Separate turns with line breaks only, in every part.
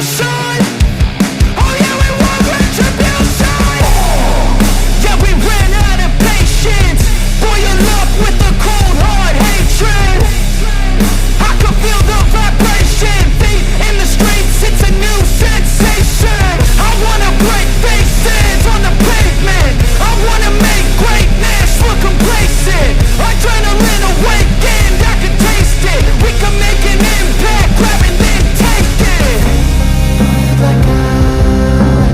retribution. Oh yeah, we want retribution. Yeah, we ran out of patience. Boil up with the cold hard hatred. I can feel the vibration. Feet in the streets, it's a new sensation. I wanna break faces on the pavement. I wanna make greatness look complacent. Adrenaline awakened, I can taste it. We can make an impact, grab and then take it. Like a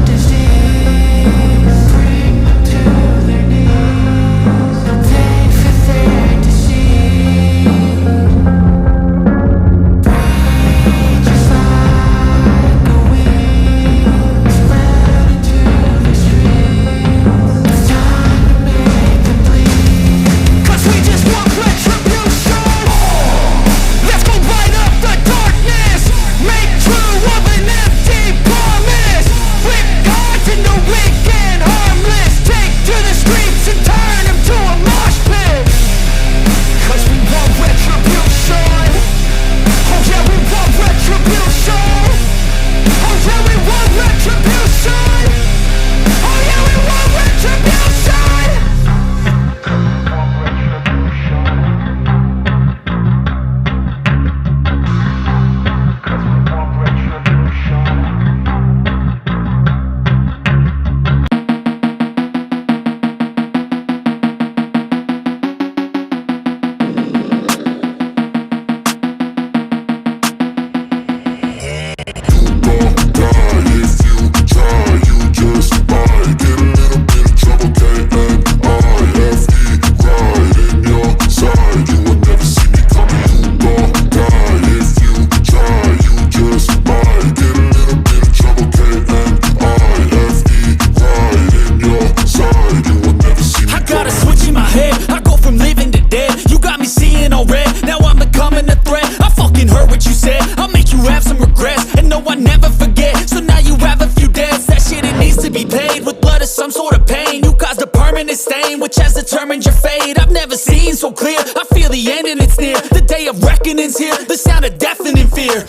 disease, bring them to their knees. They'll pay for their deceit. Breathe just like a wind, spread into the streets. It's time to make them bleed. 'Cause we just want retribution. Let's go light up the darkness. Make true of an empty promise. Flip cards into weak and harmless. Take to the streets and turn them to a mosh pit. 'Cause we want retribution. Oh yeah, we want retribution. Oh yeah, we want retribution. Oh yeah, we want retribution. Which has determined your fate. I've never seen so clear. I feel the end and it's near. The day of reckoning's here. The sound of deafening fear.